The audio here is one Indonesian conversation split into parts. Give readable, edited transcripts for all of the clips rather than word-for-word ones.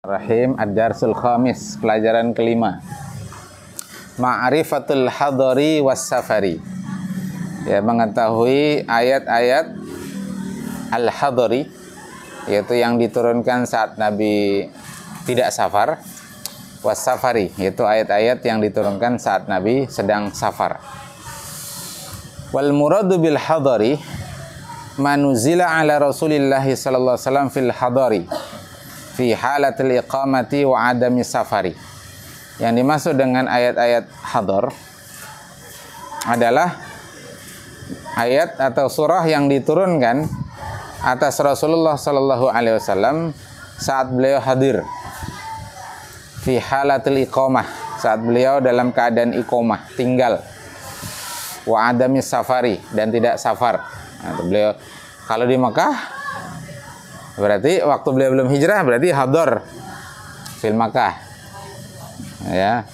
Rahim Ad-Darsul Khamis, pelajaran kelima. Ma'rifatul hadari was safari. Ya, mengetahui ayat-ayat al-hadari, yaitu yang diturunkan saat Nabi tidak safar, was safari, yaitu ayat-ayat yang diturunkan saat Nabi sedang safar. Wal muradu bil hadari manuzila ala Rasulillah sallallahu alaihi wasallam fil hadari fi halatil iqamati wa adami safari. Yang dimaksud dengan ayat-ayat hadar adalah ayat atau surah yang diturunkan atas Rasulullah sallallahu alaihi wasallam saat beliau hadir fi halatil iqamah, saat beliau dalam keadaan iqamah, tinggal, wa adami safari, dan tidak safar. Nah, beliau kalau di Makkah berarti waktu beliau belum hijrah, berarti hadar fil Makkah. Ya.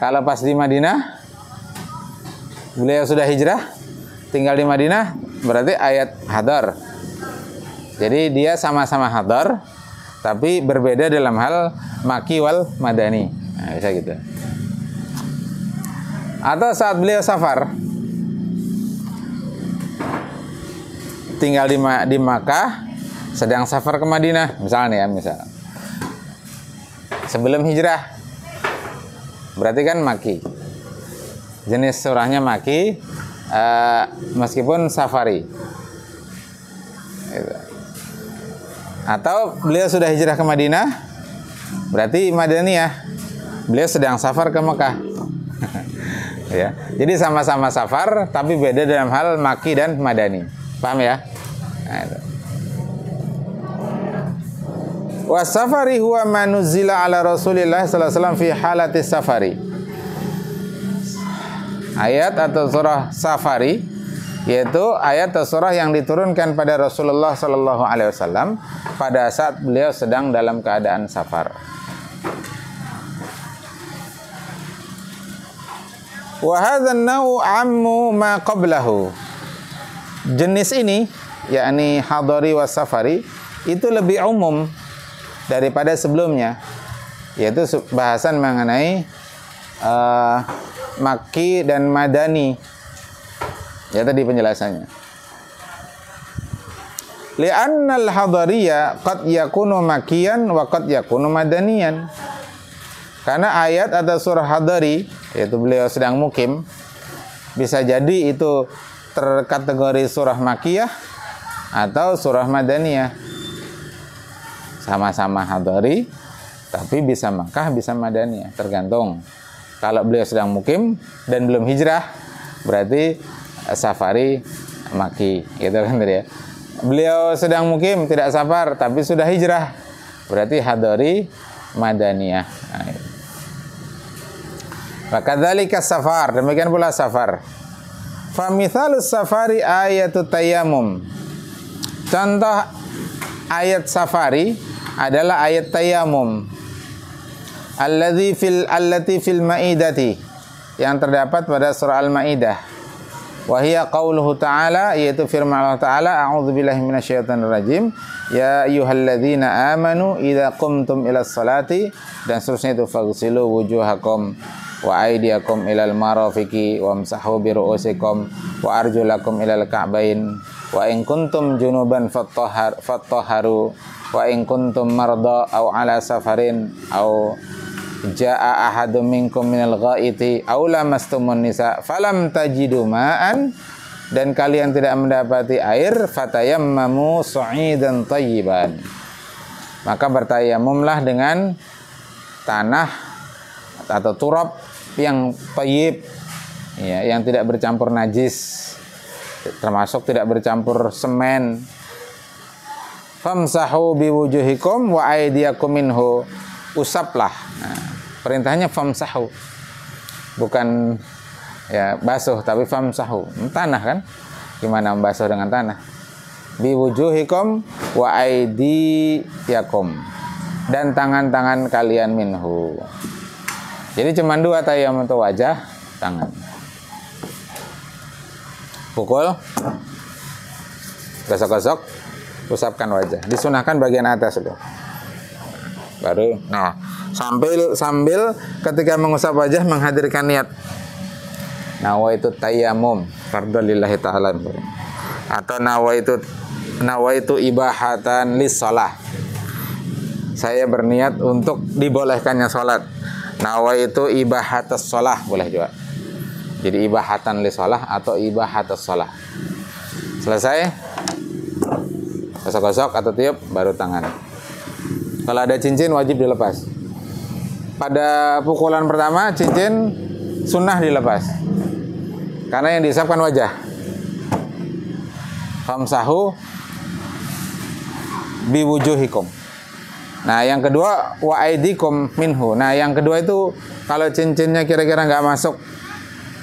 Kalau pas di Madinah, beliau sudah hijrah, tinggal di Madinah, berarti ayat hadar. Jadi dia sama-sama hadar, tapi berbeda dalam hal maki wal madani. Nah, bisa gitu. Atau saat beliau safar, tinggal di Makkah, sedang safar ke Madinah, misalnya ya, sebelum hijrah, berarti kan maki, jenis surahnya maki, meskipun safari. Atau beliau sudah hijrah ke Madinah, berarti Madaniyah, beliau sedang safar ke Mekah. Ya, jadi sama-sama safar, tapi beda dalam hal maki dan madani. Paham ya? Nah, itu. Wasafari huwa manuzila ala Rasulillah sallallahu alaihi wasallam fi halati safari. Ayat atau surah safari, yaitu ayat atau surah yang diturunkan pada Rasulullah sallallahu alaihi wasallam pada saat beliau sedang dalam keadaan safar. Wa hadzal naw' ammu ma qablahu. Jenis ini, yakni hadari was safari, itu lebih umum daripada sebelumnya, yaitu bahasan mengenai maki dan madani. Ya, tadi penjelasannya. Li'annal hadariya qad yakunu makiyan wa qad yakunu madaniyan. Karena ayat atau surah hadari, yaitu beliau sedang mukim, bisa jadi itu terkategori surah makiyah atau surah madaniyah. Sama-sama hadari, tapi bisa Makkah, bisa madaniyah, tergantung. Kalau beliau sedang mukim dan belum hijrah, berarti safari maki, gitu kan tadi ya. Beliau sedang mukim, tidak safar, tapi sudah hijrah, berarti hadari madaniyah. Nah, fakadzalika safar, demikian pula safar. Fa mithalus safari ayatut tayammum. Contoh ayat safari adalah ayat tayammum. Allati fil Maidati, yang terdapat pada surah Al-Maidah. Wa hiya qauluhu ta'ala, yaitu firman Allah Ta'ala, a'udzubillahi minasyaitonir rajim, ya ayyuhalladzina amanu idza qumtum ilas salati, dan seterusnya itu faghsilu wujuhakum wa aydiyakum ilal marafiqi wamsahu bi ru'usikum wa arjulakum ilal ka'bain wa in kuntum junuban fattahharu wa in kuntum marda aw ala safarin aw jaa ahadum minkum minal ghaiti aw lamastumun nisa falam tajidu ma'an, dan kalian tidak mendapati air, fatayammamu su'idan thayyiban, maka bertayamumlah dengan tanah atau turab yang thayyib, ya, yang tidak bercampur najis, termasuk tidak bercampur semen. Famsahu biwujuhikum wa aydiyakum minhu, usaplah. Nah, perintahnya famsahu, bukan ya basuh, tapi famsahu, tanah kan, gimana membasuh dengan tanah. Biwujuhikum wa aydiyakum, dan tangan-tangan kalian minhu. Jadi cuma dua tayammum, untuk wajah, tangan. Pukul Gosok-gosok, usapkan wajah. Disunahkan bagian atas itu. Baru, nah, sambil ketika mengusap wajah menghadirkan niat. Nawaitu tayammum fardholillahi ta'ala. Atau nawaitu ibahatan lis shalah. Saya berniat untuk dibolehkannya salat. Nawaitu ibahatus shalah boleh juga. Jadi ibahatan lis shalah atau ibahatus shalah. Selesai, gosok-gosok atau tiup, baru tangan. Kalau ada cincin wajib dilepas. Pada pukulan pertama cincin sunnah dilepas, karena yang diusapkan wajah. Famsahu biwujuhikum. Nah, yang kedua wa aidikum minhu. Nah, yang kedua itu kalau cincinnya kira-kira nggak masuk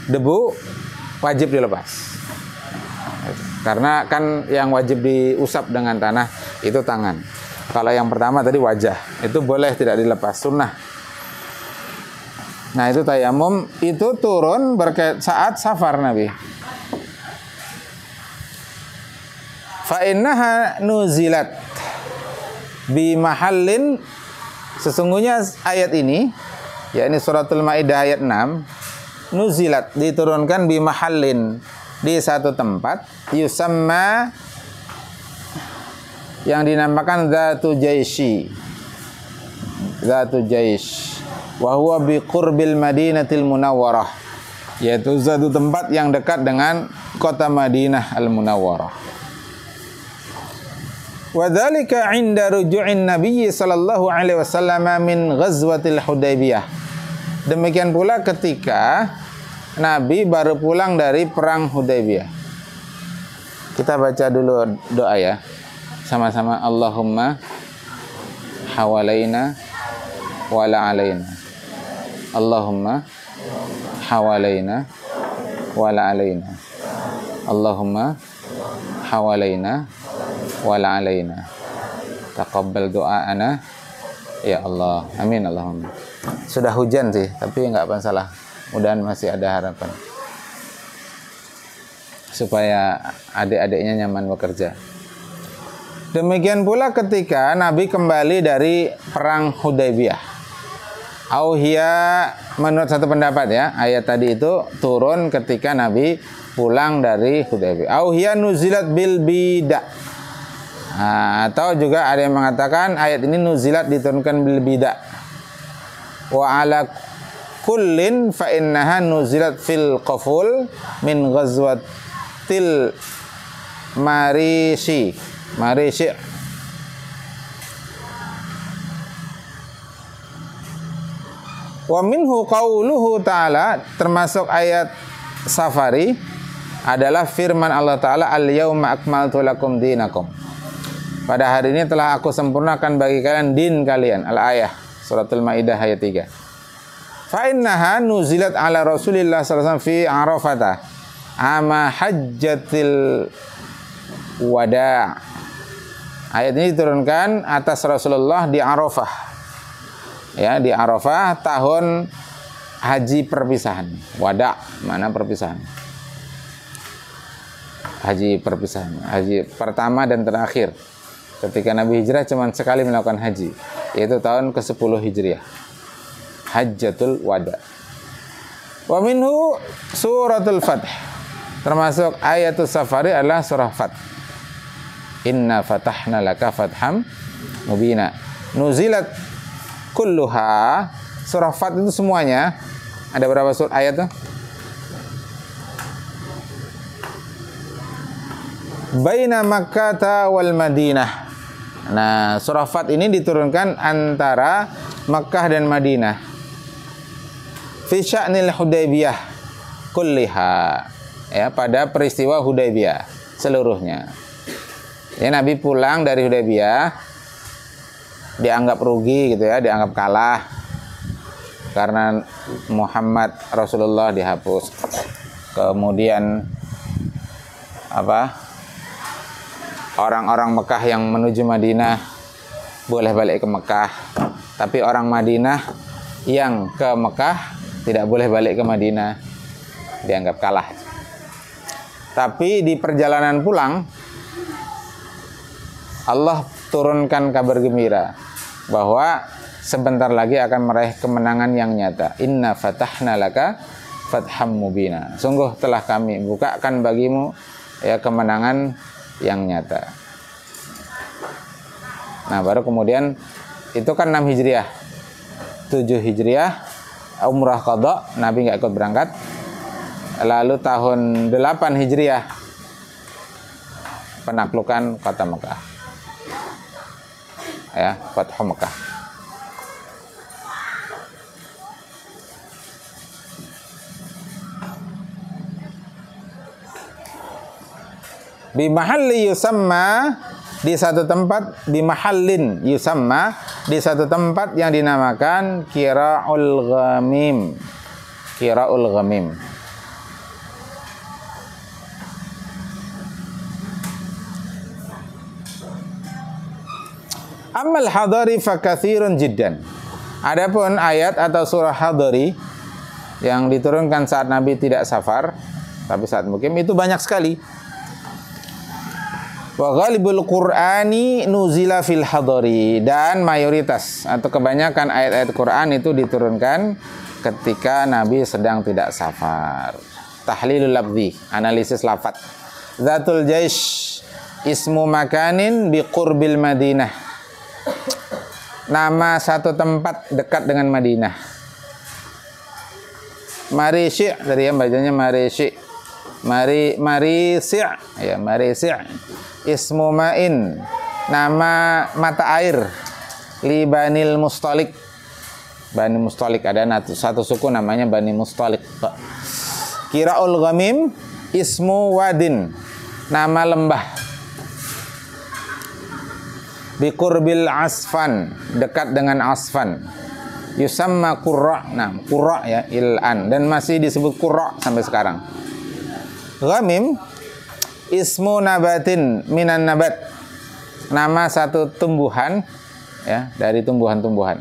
debu, wajib dilepas. Karena kan yang wajib diusap dengan tanah itu tangan. Kalau yang pertama tadi wajah, itu boleh tidak dilepas, sunnah. Nah, itu tayamum, itu turun saat safar Nabi. Fa innaha nuzilat bi mahallin, sesungguhnya ayat ini, yakni suratul Maidah ayat 6, nuzilat diturunkan bi mahallin, di satu tempat, yusamma, yang dinamakan Dzatu Jaishi, Dzatu Jaish, wa huwa bi qurbil Madinatil Munawwarah, yaitu satu tempat yang dekat dengan kota Madinah Al-Munawwarah. Wa dzalika 'inda ruju'in Nabi sallallahu alaihi wasallam min ghazwatil Hudaybiyah. Demikian pula ketika Nabi baru pulang dari perang Hudaybiyah. Kita baca dulu doa ya. Sama-sama. Allahumma hawalaina wala alaina. Allahumma hawalaina wala alaina. Allahumma hawalaina wala alaina. Taqabbal doa'ana ya Allah. Amin Allahumma. Sudah hujan sih, tapi enggak masalah. Mudah-mudahan masih ada harapan supaya adik-adiknya nyaman bekerja. Demikian pula ketika Nabi kembali dari perang Hudaybiyah. Auhiya, menurut satu pendapat ya, ayat tadi itu turun ketika Nabi pulang dari Hudaybiyah. Auhiya nuzilat bil bida. Nah, atau juga ada yang mengatakan ayat ini nuzilat diturunkan bil bida. Wa ala kullin fa innaha nuzilat fil qaful min ghazwatil Marisi. Wa minhu qauluhu ta'ala, termasuk ayat Safari adalah firman Allah Ta'ala, al-yauma akmaltu lakum dinakum. Pada hari ini telah aku sempurnakan bagi kalian din kalian. Al-ayah suratul Maidah ayat 3. Fa innaha nuzilat ala Rasulillah sallallahu alaihi wasallam fi Arafah ama hajjatil wada'. Ayat ini diturunkan atas Rasulullah di Arafah. Ya, di Arafah tahun haji perpisahan. Wada' mana perpisahan? Haji perpisahan, haji pertama dan terakhir. Ketika Nabi hijrah cuma sekali melakukan haji, yaitu tahun ke-10 Hijriah. Hajjatul wada'. Wa minhu suratul Fath. Termasuk ayatul Safari adalah surah Fath. Inna fatahna laka fatham mubina. Nuzilat kulluha. Surah Fath itu semuanya. Ada berapa surah ayat tuh? Baina Makkah wal Madinah. Nah, surah Fath ini diturunkan antara Makkah dan Madinah. Fi sya'nil Hudaybiyah kulliha. Ya, pada peristiwa Hudaybiyah seluruhnya. Ya, Nabi pulang dari Hudaybiyah dianggap rugi gitu ya, dianggap kalah karena Muhammad Rasulullah dihapus. Kemudian apa? Orang-orang Mekah yang menuju Madinah boleh balik ke Mekah, tapi orang Madinah yang ke Mekah tidak boleh balik ke Madinah, dianggap kalah. Tapi di perjalanan pulang Allah turunkan kabar gembira bahwa sebentar lagi akan meraih kemenangan yang nyata. Inna fatahna laka fatham mubina. Sungguh telah kami bukakan bagimu ya kemenangan yang nyata. Nah, baru kemudian itu kan 6 Hijriah. 7 Hijriah umrah qadha, Nabi nggak ikut berangkat. Lalu tahun 8 Hijriah penaklukan kota Mekah. Ya, Fathu Mekah. Bimahalli yusamma, di satu tempat, bimahallin yusamma, di satu tempat yang dinamakan Qira'ul Ghamim. Qira'ul Ghamim. Amal hadari fakathirun jiddan. Adapun ayat atau surah hadari yang diturunkan saat Nabi tidak safar, tapi saat mukim, itu banyak sekali. Wa ghalibul Qur'ani nuzila fil hadari, dan mayoritas atau kebanyakan ayat-ayat Quran itu diturunkan ketika Nabi sedang tidak safar. Tahlilul lafzi, analisis lafaz. Zatul Jaish ismu makanin biqurbil Madinah. Nama satu tempat dekat dengan Madinah. Marisi', tadi ya bacanya Marisi'. Marisi', ya Marisi'. Ismu ma'in, nama mata air. Li Banil Mustalik. Bani Mustalik, ada satu suku namanya Bani Mustalik. Qira'ul Ghamim ismu wadin, nama lembah. Biqurbil Asfan, dekat dengan Asfan. Yusamma Qurra', nah Qurra' ya il'an, dan masih disebut Qurra' sampai sekarang. Ghamim ismu nabatin minan nabat, nama satu tumbuhan ya dari tumbuhan-tumbuhan.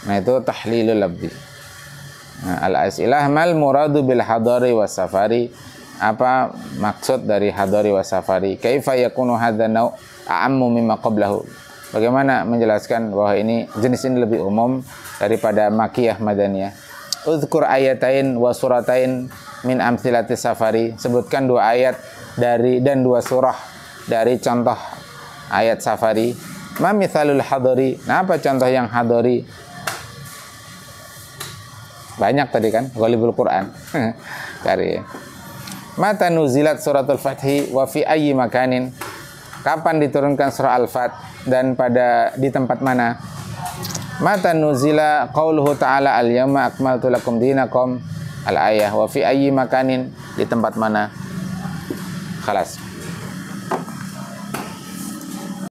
Nah, itu tahlilul labdi. Nah, al-as'ilah mal muradu bil hadari was safari, apa maksud dari hadari was safari? Kaifa yakunu hadzal nau' a'ammu mimma qablahu? Bagaimana menjelaskan bahwa ini jenis ini lebih umum daripada makiyah madaniyah? Uzkur ayatain wa suratain min amthilati safari, sebutkan 2 ayat dari dan 2 surah dari contoh ayat safari. Ma mithalul hadari, nah apa contoh yang hadari? Banyak tadi kan, ghalibul Quran. Cari. Mata nuzilat suratul Fathi wa fi ayyi makanin, kapan diturunkan surah Al-Fat dan di tempat mana? Mata nuzila qauluhu ta'ala al-yawma akmaltu lakum dinakum al-ayah wa fi ayyi makanin, di tempat mana? Khalas.